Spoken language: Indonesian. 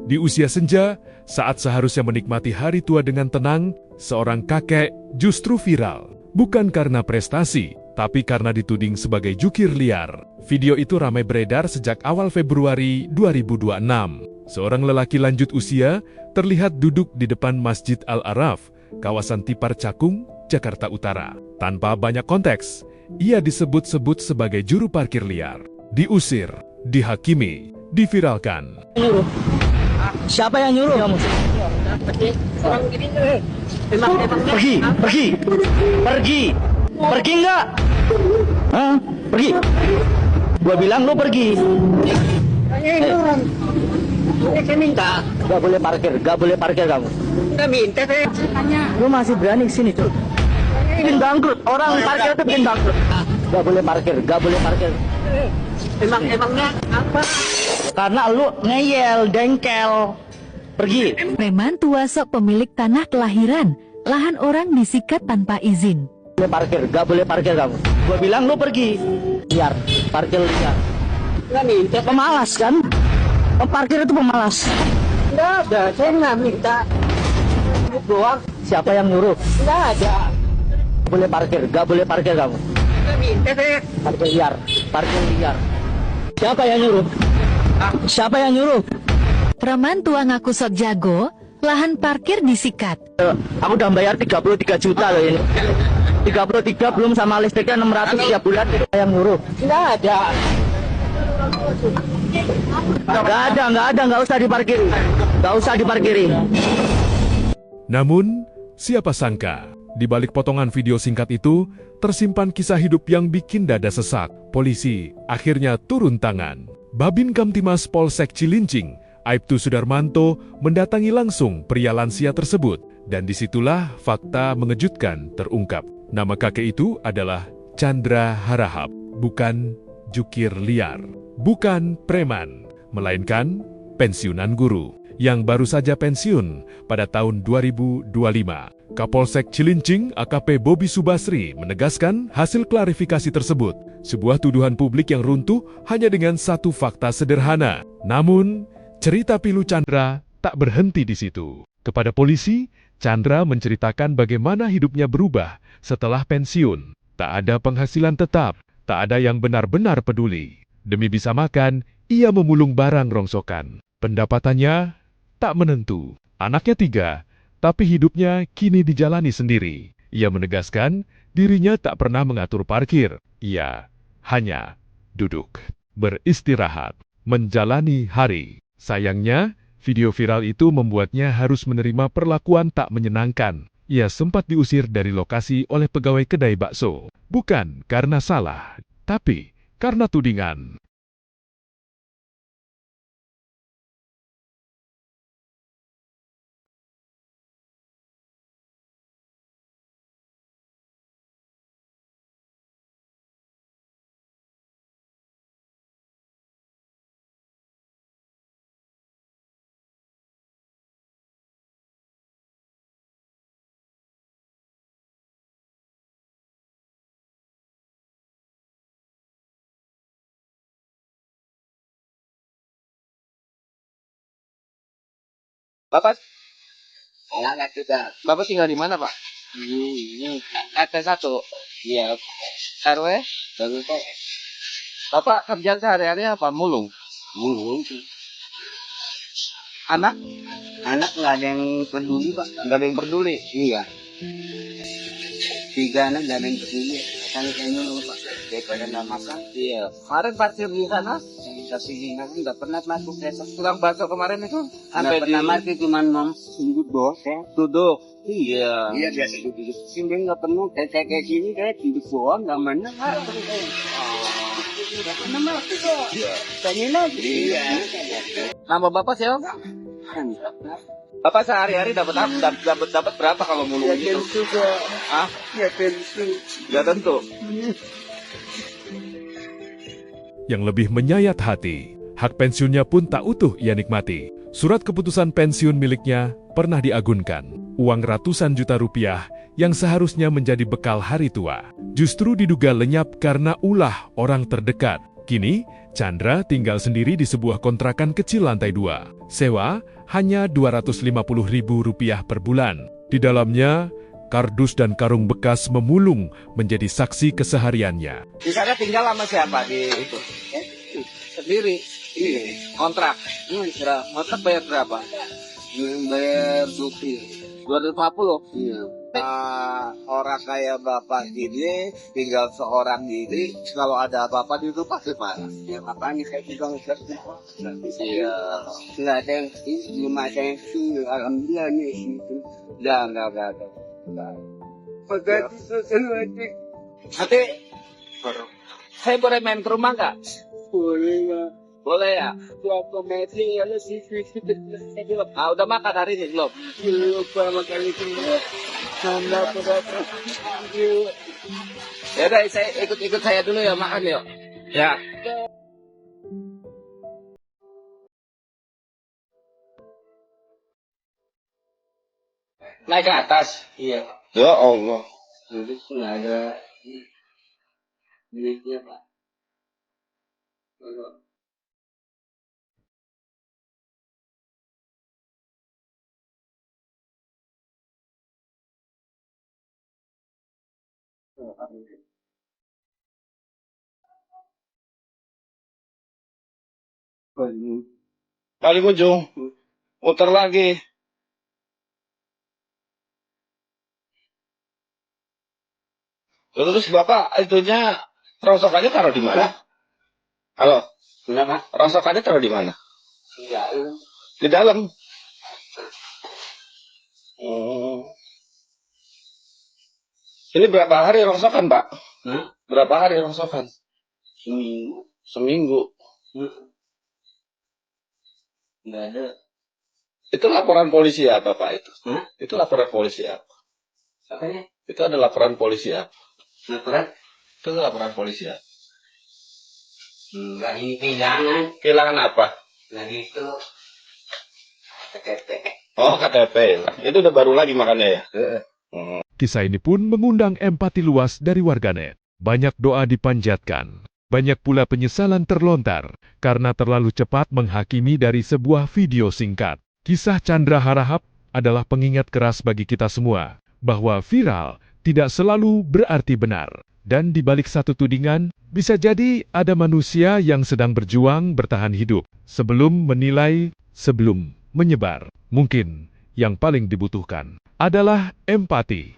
Di usia senja, saat seharusnya menikmati hari tua dengan tenang, seorang kakek justru viral. Bukan karena prestasi, tapi karena dituding sebagai jukir liar. Video itu ramai beredar sejak awal Februari 2026. Seorang lelaki lanjut usia terlihat duduk di depan Masjid Al-Araf, kawasan Tipar Cakung, Jakarta Utara. Tanpa banyak konteks, ia disebut-sebut sebagai juru parkir liar. Diusir, dihakimi, diviralkan. Siapa yang nyuruh? Pergi enggak? Hah? Pergi. Gua bilang lu pergi. Saya minta. Gak boleh parkir kamu. Gak minta saya. Lu masih berani kesini tuh? Bikin bangkrut, orang parkir itu bikin bangkrut. Gak boleh parkir. Emangnya apa? Karena lu ngeyel, dengkel. Pergi. Preman tua sok pemilik tanah kelahiran, lahan orang disikat tanpa izin. Gak boleh parkir kamu. Gua bilang lu pergi. Liar, parkir liar. Nggak minta. Pemalas kan? Parkir itu pemalas. Nggak ada, saya nggak minta. Doang. Siapa yang nyuruh? Nggak ada. Gak boleh parkir kamu. Nggak minta saya. Parkir liar. Siapa yang nyuruh? Preman tua ngaku sok jago, lahan parkir disikat. Aku udah bayar 33 juta loh ini. 33 belum sama listriknya 600 tiap bulan. Yang nyuruh? Nggak ada. Nggak usah diparkiri. Namun, siapa sangka, di balik potongan video singkat itu, tersimpan kisah hidup yang bikin dada sesak. Polisi akhirnya turun tangan. Babin Kamtimas Polsek Cilincing, Aibtu Sudarmanto, mendatangi langsung pria lansia tersebut. Dan disitulah fakta mengejutkan terungkap. Nama kakek itu adalah Chandra Harahap, bukan jukir liar, bukan preman, melainkan pensiunan guru yang baru saja pensiun pada tahun 2025. Kapolsek Cilincing AKP Bobi Subasri menegaskan hasil klarifikasi tersebut sebuah tuduhan publik yang runtuh hanya dengan satu fakta sederhana. Namun, cerita pilu Chandra tak berhenti di situ. Kepada polisi, Chandra menceritakan bagaimana hidupnya berubah setelah pensiun. Tak ada penghasilan tetap, tak ada yang benar-benar peduli. Demi bisa makan, ia memulung barang rongsokan. Pendapatannya tak menentu. Anaknya 3, tapi hidupnya kini dijalani sendiri. Ia menegaskan dirinya tak pernah mengatur parkir. Ia hanya duduk, beristirahat, menjalani hari. Sayangnya, video viral itu membuatnya harus menerima perlakuan tak menyenangkan. Ia sempat diusir dari lokasi oleh pegawai kedai bakso. Bukan karena salah, tapi karena tudingan. Bapak, Bapak tinggal di mana, Pak? Ini RT 1. Iya. RW? Bapak kerjaan sehari-hari apa? Mulung. Anak? Anak nggak ada yang peduli, Pak. Nggak ada yang peduli. Iya. 3 anak nggak ada yang peduli. Kan kayaknya lu, Pak. Daripada nggak makan. Iya. Kemarin parkir di sana, Tapi nggak pernah masuk desa. tukang bakso kemarin itu Nggak pernah mati, cuman mau duduk bos ya. duduk. Iya. Iya biasa duduk. Sini nggak penuh kayak gini kayak duduk doang nggak mana. Nggak pernah masuk kok. Tanya lagi. Iya. Nama Bapak siapa, Pak? Bapak sehari-hari dapat berapa kalau mulung Ya gitu? tentu kok. Ah, Ya tentu. nggak tentu. Yang lebih menyayat hati, hak pensiunnya pun tak utuh ia nikmati. Surat keputusan pensiun miliknya pernah diagunkan. Uang ratusan juta rupiah yang seharusnya menjadi bekal hari tua, justru diduga lenyap karena ulah orang terdekat. Kini, Chandra tinggal sendiri di sebuah kontrakan kecil lantai 2. Sewa hanya Rp250.000 per bulan. Di dalamnya, kardus dan karung bekas memulung menjadi saksi kesehariannya. Di sana tinggal sama siapa di itu? Sendiri. Iya. Kontrak. Kontrak bayar berapa? Bayar supir. 250. Iya. Orang kayak bapak gini tinggal seorang diri, kalau ada apa-apa di rumah gimana? Ya makanya kayak tukang servis. Iya. Nggak ada yang belum ada yang alhamdulillah nih itu. Nggak ada. Nanti saya boleh main ke rumah nggak? Boleh lah. Boleh ya? Berapa meter ya lo sih? Ah, udah makan hari ini belum? Lupa makan itu. Nambah berapa? Ya udah, saya ikut saya dulu ya makan yuk. Ya. Naik ke atas. Iya. Ya Allah. Jadi nggak ada duitnya pak. Kali ujung. Putar lagi. Terus Bapak itunya rosokannya taruh di mana? Halo, Kenapa? rosokannya taruh di mana? Enggak. Di dalam. Oh. Ini berapa hari rosokan, Pak? Berapa hari rosokan? Seminggu. Seminggu. Enggak ada. Itu laporan polisi apa, Pak itu? Hah? Itu laporan polisi apa? Apanya? Itu ada laporan polisi apa? Laporan? Itu laporan polisi apa? Lagi kehilangan. Kehilangan apa? Lagi itu. KTP. Oh, KTP. Itu udah baru lagi makannya ya? Kisah ini pun mengundang empati luas dari warganet. Banyak doa dipanjatkan. Banyak pula penyesalan terlontar karena terlalu cepat menghakimi dari sebuah video singkat. Kisah Chandra Harahap adalah pengingat keras bagi kita semua bahwa viral tidak selalu berarti benar. Dan di balik satu tudingan, bisa jadi ada manusia yang sedang berjuang bertahan hidup sebelum menilai, sebelum menyebar. Mungkin yang paling dibutuhkan adalah empati.